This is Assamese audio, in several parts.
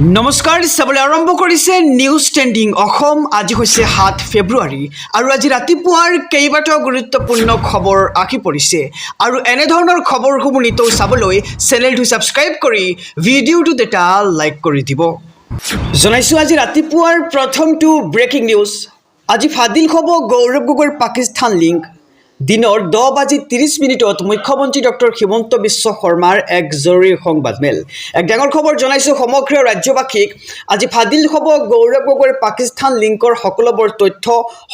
নমস্কাৰ চাবলৈ আৰম্ভ কৰিছে নিউজ ট্ৰেণ্ডিং অসম আজি হৈছে 7 ফেব্ৰুৱাৰী আৰু আজি ৰাতিপুৱাৰ কেইবাটাও গুৰুত্বপূৰ্ণ খবৰ আহি পৰিছে আৰু এনে ধৰণৰ খবৰসমূহ নিতৌ চাবলৈ চেনেলটো ছাবস্ক্ৰাইব কৰি ভিডিঅ'টো এটা লাইক কৰি দিব জনাইছো আজি ৰাতিপুৱাৰ প্ৰথমটো ব্ৰেকিং নিউজ আজি ফাদিল হ'ব গৌৰৱ গগৈৰ পাকিস্তান লিংক দিনৰ 10:30 মুখ্যমন্ত্ৰী ডক্টৰ হিমন্ত বিশ্ব শৰ্মাৰ এক জৰুৰী সংবাদমেল এক ডাঙৰ খবৰ জনাইছো সমগ্ৰ ৰাজ্যবাসীক আজি ফাদিল হ'ব গৌৰৱ গগৈৰ পাকিস্তান লিংকৰ সকলোবোৰ তথ্য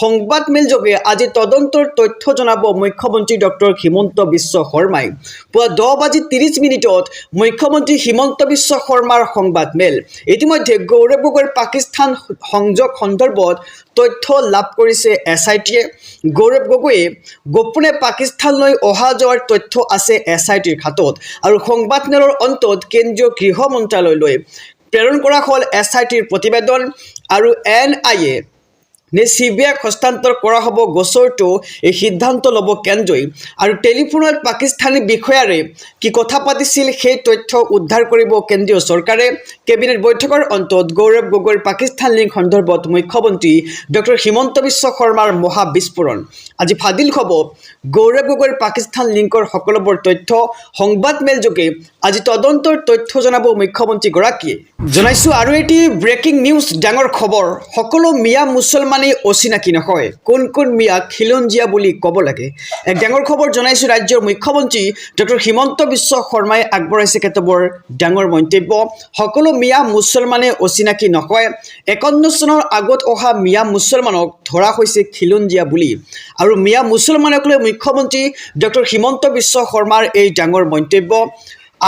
সংবাদমেল যোগে আজি তদন্তৰ তথ্য জনাব মুখ্যমন্ত্ৰী ডক্টৰ হিমন্ত বিশ্ব শৰ্মাই পুৱা 10:30 মুখ্যমন্ত্ৰী হিমন্ত বিশ্ব শৰ্মাৰ সংবাদমেল ইতিমধ্যে গৌৰৱ গগৈৰ পাকিস্তান সংযোগ সন্দৰ্ভত তথ্য লাভ কৰিছে এছআইটিয়ে গৌৰৱ গগৈয়ে গোপনে পাকিস্তানলৈ অহা যোৱাৰ তথ্য আছে এছআইটিৰ হাতত আৰু সংবাদমেলৰ অন্তত কেন্দ্ৰীয় গৃহ মন্ত্ৰালয়লৈ প্ৰেৰণ কৰা হ'ল এছআইটিৰ প্ৰতিবেদন আৰু এনআইএ নে চিবিআইক হস্তান্তৰ কৰা হ'ব গোচৰটো এই সিদ্ধান্ত ল'ব কেন্দ্ৰই আৰু টেলিফোনত পাকিস্তানী বিষয়াৰে কি কথা পাতিছিল সেই তথ্য উদ্ধাৰ কৰিব কেন্দ্ৰীয় চৰকাৰে কেবিনেট বৈঠকৰ অন্তত গৌৰৱ গগৈৰ পাকিস্তান লিংক সন্দৰ্ভত মুখ্যমন্ত্ৰী ডক্টৰ হিমন্ত বিশ্ব শৰ্মাৰ মহা বিস্ফোৰণ আজি ফাদিল হ'ব গৌৰৱ গগৈৰ পাকিস্তান লিংকৰ সকলোবোৰ তথ্য সংবাদমেল যোগে আজি তদন্তৰ তথ্য জনাব মুখ্যমন্ত্ৰীগৰাকীয়ে জনাইছো আৰু এটি ব্ৰেকিং নিউজ ডাঙৰ খবৰ সকলো মিয়া মুছলমানে অচিনাকি নহয় কোন কোন মিয়া খিলঞ্জীয়া বুলি ক'ব লাগে এক ডাঙৰ খবৰ জনাইছো ৰাজ্যৰ মুখ্যমন্ত্ৰী ডক্টৰ হিমন্ত বিশ্ব শৰ্মাই আগবঢ়াইছে কেতবোৰ ডাঙৰ মন্তব্য সকলো মিয়া মুছলমানে অচিনাকি নহয় 51 চনৰ আগত অহা মিয়া মুছলমানক ধৰা হৈছে খিলঞ্জীয়া বুলি আৰু মিয়া মুছলমানক লৈ মুখ্যমন্ত্ৰী ডক্টৰ হিমন্ত বিশ্ব শৰ্মাৰ এই ডাঙৰ মন্তব্য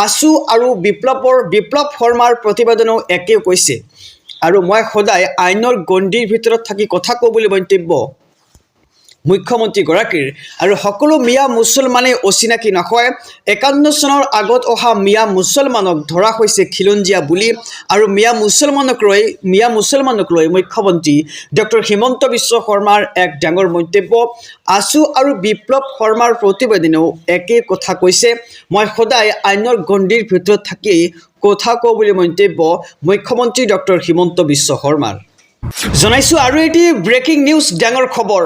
আসু আৰু বিপ্লৱ শৰ্মাৰ প্ৰতিবেদনো একে কৈছে আৰু মই সদায় আইনৰ গণ্ডিৰ ভিতৰত থাকি কথা কওঁ বুলি মন্তব্য মুখ্যমন্ত্ৰীগৰাকীৰ আৰু সকলো মিয়া মুছলমানে অচিনাকি নহয় 51 চনৰ আগত অহা মিয়া মুছলমানক ধৰা হৈছে খিলঞ্জীয়া বুলি আৰু মিয়া মুছলমানক লৈ মুখ্যমন্ত্ৰী ডক্টৰ হিমন্ত বিশ্ব শৰ্মাৰ এক ডাঙৰ মন্তব্য আসু আৰু বিপ্লৱ শৰ্মাৰ প্ৰতিবেদনেও একে কথা কৈছে মই সদায় আইনৰ গণ্ডিৰ ভিতৰত থাকি কথা কওঁ বুলি মন্তব্য মুখ্যমন্ত্ৰী ডক্টৰ হিমন্ত বিশ্ব শৰ্মাৰ জনাইছো আৰু এটি ব্ৰেকিং নিউজ ডাঙৰ খবৰ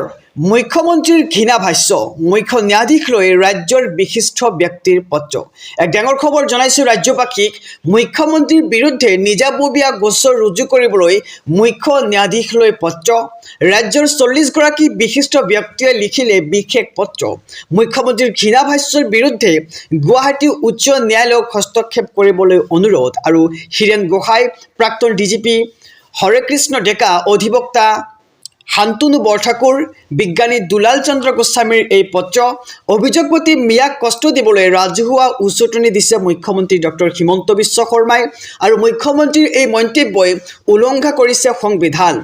মুখ্যমন্ত্ৰীৰ ঘৃণা ভাষ্য মুখ্য ন্যায়াধীশ লৈ ৰাজ্যৰ বিশিষ্ট ব্যক্তিৰ পত্ৰ এক ডাঙৰ খবৰ জনাইছো ৰাজ্যবাসীক মুখ্যমন্ত্ৰীৰ বিৰুদ্ধে নিজাববীয়া গোচৰ ৰুজু কৰিবলৈ মুখ্য ন্যায়াধীশ লৈ পত্ৰ ৰাজ্যৰ 40 গৰাকী বিশিষ্ট ব্যক্তিয়ে লিখিলে বিশেষ পত্ৰ মুখ্যমন্ত্ৰীৰ ঘৃণা ভাষ্যৰ বিৰুদ্ধে গুৱাহাটী উচ্চ ন্যায়ালয়ক হস্তক্ষেপ কৰিবলৈ অনুৰোধ আৰু হিৰেণ গোহাঁই প্ৰাক্তন ডিজিপি হৰে কৃষ্ণ ডেকা অধিবক্তা শান্তনু বৰঠাকুৰ বিজ্ঞানী দুলাল চন্দ্ৰ গোস্বামীৰ এই পত্ৰ অভিযোগপতি মিয়াক কষ্ট দিবলৈ ৰাজহুৱা উচতনি দিছে মুখ্যমন্ত্ৰী ডক্টৰ হিমন্ত বিশ্ব শৰ্মাই আৰু মুখ্যমন্ত্ৰীৰ এই মন্তব্যই উলংঘা কৰিছে সংবিধান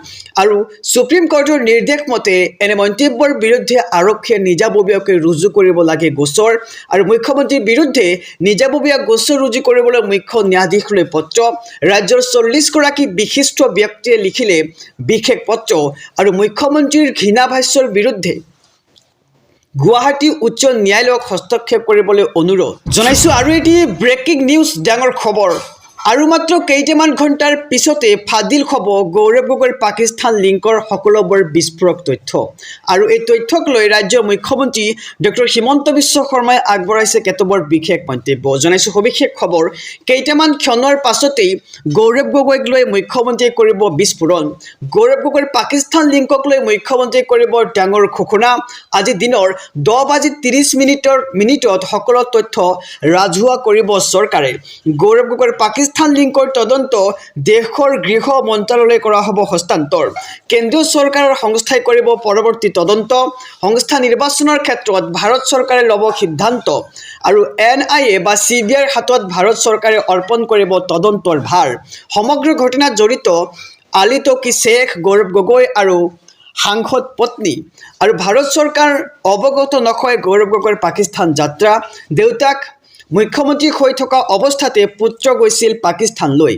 আৰু সুপ্ৰিম কোৰ্টৰ নিৰ্দেশ মতে এনে মন্তব্যৰ বিৰুদ্ধে আৰক্ষীয়ে নিজাববীয়াকৈ ৰুজু কৰিব লাগে গোচৰ আৰু মুখ্যমন্ত্ৰীৰ বিৰুদ্ধে নিজাববীয়া গোচৰ ৰুজু কৰিবলৈ মুখ্য ন্যায়াধীশলৈ পত্ৰ ৰাজ্যৰ 40 গৰাকী বিশিষ্ট ব্যক্তিয়ে লিখিলে বিশেষ পত্ৰ আৰু মুখ্যমন্ত্ৰীৰ ঘৃণা ভাষ্যৰ বিৰুদ্ধে গুৱাহাটী উচ্চ ন্যায়ালয়ক হস্তক্ষেপ কৰিবলৈ অনুৰোধ জনাইছো আৰু এটি ব্ৰেকিং নিউজ ডাঙৰ খবৰ আৰু মাত্ৰ কেইটামান ঘণ্টাৰ পিছতে ফাদিল হ'ব গৌৰৱ গগৈৰ পাকিস্তান লিংকৰ সকলোবোৰ বিস্ফোৰক তথ্য আৰু এই তথ্যক লৈ ৰাজ্যৰ মুখ্যমন্ত্ৰী ডক্টৰ হিমন্ত বিশ্ব শৰ্মাই আগবঢ়াইছে কেতবোৰ বিশেষ মন্তব্য জনাইছো সবিশেষ খবৰ কেইটামান ক্ষণৰ পাছতেই গৌৰৱ গগৈক লৈ মুখ্যমন্ত্ৰীয়ে কৰিব বিস্ফোৰণ গৌৰৱ গগৈৰ পাকিস্তান লিংকক লৈ মুখ্যমন্ত্ৰীয়ে কৰিব ডাঙৰ ঘোষণা আজি দিনৰ 10:30 সকলো তথ্য ৰাজহুৱা কৰিব চৰকাৰে গৌৰৱ গগৈৰ পাকিস্তান লিংকৰ তদন্ত দেশৰ গৃহ মন্ত্ৰালয়লৈ কৰা হ'ব হস্তান্তৰ কেন্দ্ৰীয় চৰকাৰৰ সংস্থাই কৰিব পৰৱৰ্তী তদন্ত সংস্থা নিৰ্বাচনৰ ক্ষেত্ৰত ভাৰত চৰকাৰে ল'ব সিদ্ধান্ত আৰু এনআইএ বা চিবিআইৰ হাতত ভাৰত চৰকাৰে অৰ্পণ কৰিব তদন্তৰ ভাৰ সমগ্ৰ ঘটনাত জড়িত আলী তৌকি শ্বেখ গৌৰৱ গগৈ আৰু সাংসদ পত্নী আৰু ভাৰত চৰকাৰ অৱগত নকয় গৌৰৱ গগৈৰ পাকিস্তান যাত্ৰা দেউতাক মুখ্যমন্ত্ৰী হৈ থকা অৱস্থাতে পুত্ৰ গৈছিল পাকিস্তানলৈ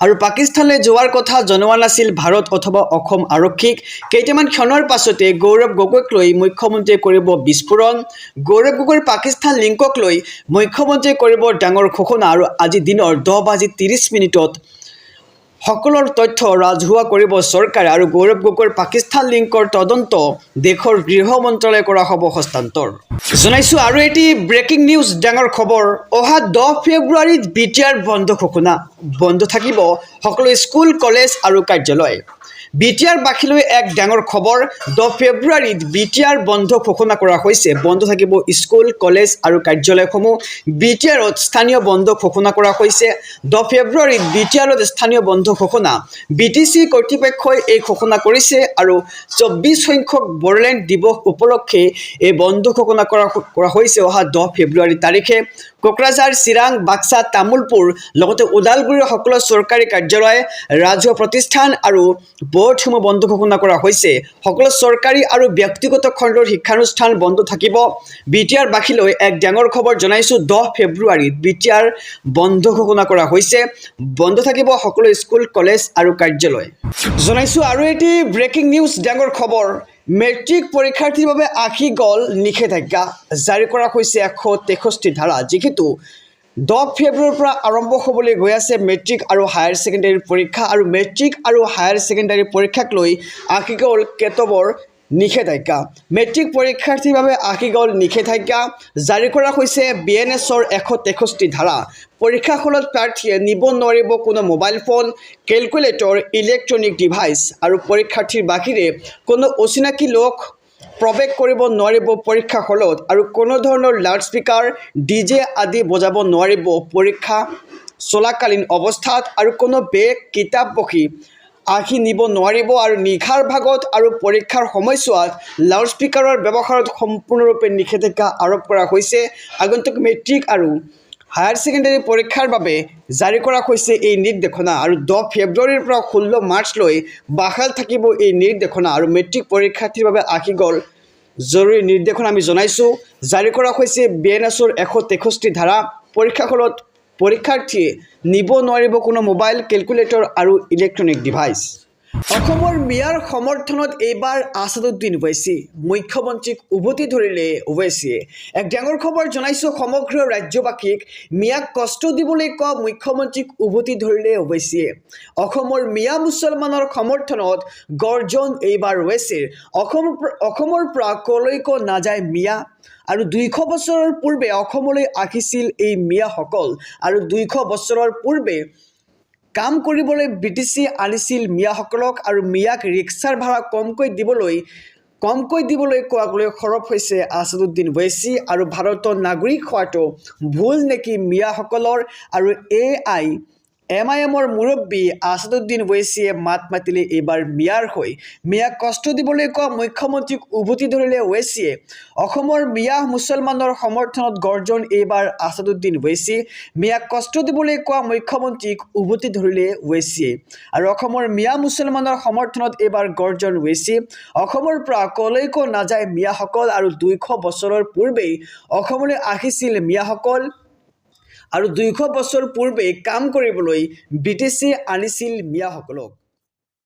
আৰু পাকিস্তানলৈ যোৱাৰ কথা জনোৱা নাছিল ভাৰত অথবা অসম আৰক্ষীক কেইটামান ক্ষণৰ পাছতে গৌৰৱ গগৈক লৈ মুখ্যমন্ত্ৰীয়ে কৰিব বিস্ফোৰণ গৌৰৱ গগৈৰ পাকিস্তান লিংকক লৈ মুখ্যমন্ত্ৰীয়ে কৰিব ডাঙৰ ঘোষণা আৰু আজি দিনৰ 10:30 সকলৰ তথ্য ৰাজহুৱা কৰিব চৰকাৰে আৰু গৌৰৱ গগৈৰ পাকিস্তান লিংকৰ তদন্ত দেশৰ গৃহ মন্ত্ৰালয়ে কৰা হ'ব হস্তান্তৰ জনাইছো আৰু এটি ব্ৰেকিং নিউজ ডাঙৰ খবৰ অহা 10 ফেব্ৰুৱাৰীত বিটিআৰ বন্ধ ঘোষণা বন্ধ থাকিব সকলো স্কুল কলেজ আৰু কাৰ্যালয় বিটিআৰ বাখিলৈ এক ডাঙৰ খবৰ 10 ফেব্ৰুৱাৰীত বিটিআৰ বন্ধ ঘোষণা কৰা হৈছে বন্ধ থাকিব স্কুল কলেজ আৰু কাৰ্যালয়সমূহ বিটিআৰত স্থানীয় বন্ধ ঘোষণা কৰা হৈছে 10 ফেব্ৰুৱাৰীত বিটিআৰত স্থানীয় বন্ধ ঘোষণা বিটিসি কৰ্তৃপক্ষই এই ঘোষণা কৰিছে আৰু 24 সংখ্যক বড়োলেণ্ড দিৱস উপলক্ষে এই বন্ধ ঘোষণা কৰা হৈছে অহা 10 ফেব্ৰুৱাৰী তাৰিখে কোকৰাঝাৰ চিৰাং বাক্সা তামুলপুৰ লগতে ওদালগুৰিৰ সকলো চৰকাৰী কাৰ্যালয় ৰাজহুৱা প্ৰতিষ্ঠান আৰু বোৰ্ডসমূহ বন্ধ ঘোষণা কৰা হৈছে সকলো চৰকাৰী আৰু ব্যক্তিগত খণ্ডৰ শিক্ষানুষ্ঠান বন্ধ থাকিব বিটিআৰ বাখিলৈ এক ডাঙৰ খবৰ জনাইছো 10 ফেব্ৰুৱাৰীত বিটিআৰ বন্ধ ঘোষণা কৰা হৈছে বন্ধ থাকিব সকলো স্কুল কলেজ আৰু কাৰ্যালয় জনাইছো আৰু এটি ব্ৰেকিং নিউজ ডাঙৰ খবৰ মেট্ৰিক পৰীক্ষাৰ্থীৰ বাবে আশী গল নিষেধাজ্ঞা জাৰি কৰা হৈছে 163 ধাৰা যিহেতু 10 ফেব্ৰুৱাৰীৰ পৰা আৰম্ভ হ'বলৈ গৈ আছে মেট্ৰিক আৰু হায়াৰ ছেকেণ্ডাৰী পৰীক্ষা আৰু মেট্ৰিক আৰু হায়াৰ ছেকেণ্ডাৰী পৰীক্ষাক লৈ আশী গল কেতবৰ নিষেধাজ্ঞা মেট্ৰিক পৰীক্ষাৰ্থীৰ বাবে আশী গল নিষেধাজ্ঞা জাৰি কৰা হৈছে বিএনএছৰ 163 ধাৰা পৰীক্ষা হলত প্ৰাৰ্থীয়ে নিব নোৱাৰিব কোনো mobile phone calculator electronic device আৰু পৰীক্ষাৰ্থীৰ বাহিৰে কোনো অচিনাকি লোক প্ৰৱেশ কৰিব নোৱাৰিব পৰীক্ষা হলত আৰু কোনো ধৰণৰ লাউডস্পিকাৰ ডিজে আদি বজাব নোৱাৰিব পৰীক্ষা চলাকালীন অৱস্থাত আৰু কোনো বেগ কিতাপ বহি আহি নিব নোৱাৰিব আৰু নিশাৰ ভাগত আৰু পৰীক্ষাৰ সময়ছোৱাত লাউডস্পিকাৰৰ ব্যৱহাৰত সম্পূৰ্ণৰূপে নিষেধাজ্ঞা আৰোপ কৰা হৈছে আগন্তুক মেট্ৰিক আৰু হায়াৰ ছেকেণ্ডাৰী পৰীক্ষাৰ বাবে জাৰি কৰা হৈছে এই নিৰ্দেশনা আৰু 10 ফেব্ৰুৱাৰীৰ পৰা 16 মাৰ্চলৈ বাহাল থাকিব এই নিৰ্দেশনা আৰু মেট্ৰিক পৰীক্ষাৰ্থীৰ বাবে আশী গল জৰুৰী নিৰ্দেশনা আমি জনাইছো জাৰি কৰা হৈছে বিএনএছৰ 163 ধাৰা পৰীক্ষা হলত পৰীক্ষাৰ্থীয়ে নিব নোৱাৰিব কোনো মোবাইল কেলকুলেটৰ আৰু ইলেক্ট্ৰনিক ডিভাইচ অসমৰ মিয়াৰ সমৰ্থনত এইবাৰ আছাদুদ্দিন ওৱেইচি মুখ্যমন্ত্ৰীক উভতি ধৰিলে ওৱেইচিয়ে এক ডাঙৰ খবৰ জনাইছো সমগ্ৰ ৰাজ্যবাসীক মিয়াক কষ্ট দিবলৈ কোৱা মুখ্যমন্ত্ৰীক উভতি ধৰিলে ওৱেইচিয়ে অসমৰ মিয়া মুছলমানৰ সমৰ্থনত গৰ্জন এইবাৰ ওৱেইচিৰ অসমৰ পৰা কলৈকো নাযায় মিয়া আৰু 200 বছৰৰ পূৰ্বে অসমলৈ আহিছিল এই মিয়াসকল আৰু 200 বছৰৰ পূৰ্বে কাম কৰিবলৈ বিটিসি আনিছিল মিয়াসকলক আৰু মিয়াক ৰিক্সাৰ ভাড়া কমকৈ দিবলৈ কোৱালৈ খৰব হৈছে আছাদুদ্দিন ওৱেইচি আৰু ভাৰতৰ নাগৰিক হোৱাটো ভুল নেকি মিয়াসকলৰ আৰু এমআইএমৰ মুৰব্বী আছাদুদ্দিন ওৱেইচিয়ে মাত মাতিলে এইবাৰ মিয়াৰ হৈ মিয়াক কষ্ট দিবলৈ কোৱা মুখ্যমন্ত্ৰীক উভতি ধৰিলে ওৱেইচিয়ে অসমৰ মিয়া মুছলমানৰ সমৰ্থনত গৰ্জন এইবাৰ আছাদুদ্দিন ওৱেইচি মিয়াক কষ্ট দিবলৈ কোৱা মুখ্যমন্ত্ৰীক উভতি ধৰিলে ওৱেইচিয়ে আৰু অসমৰ মিয়া মুছলমানৰ সমৰ্থনত এইবাৰ গৰ্জন ওৱেইচি অসমৰ পৰা কলৈকো নাযায় মিয়াসকল আৰু 200 বছৰৰ পূৰ্বেই অসমলৈ আহিছিল মিয়াসকল আৰু 200 বছৰ পূৰ্বে কাম কৰিবলৈ বিটিসি আনিছিল মিয়াসকলক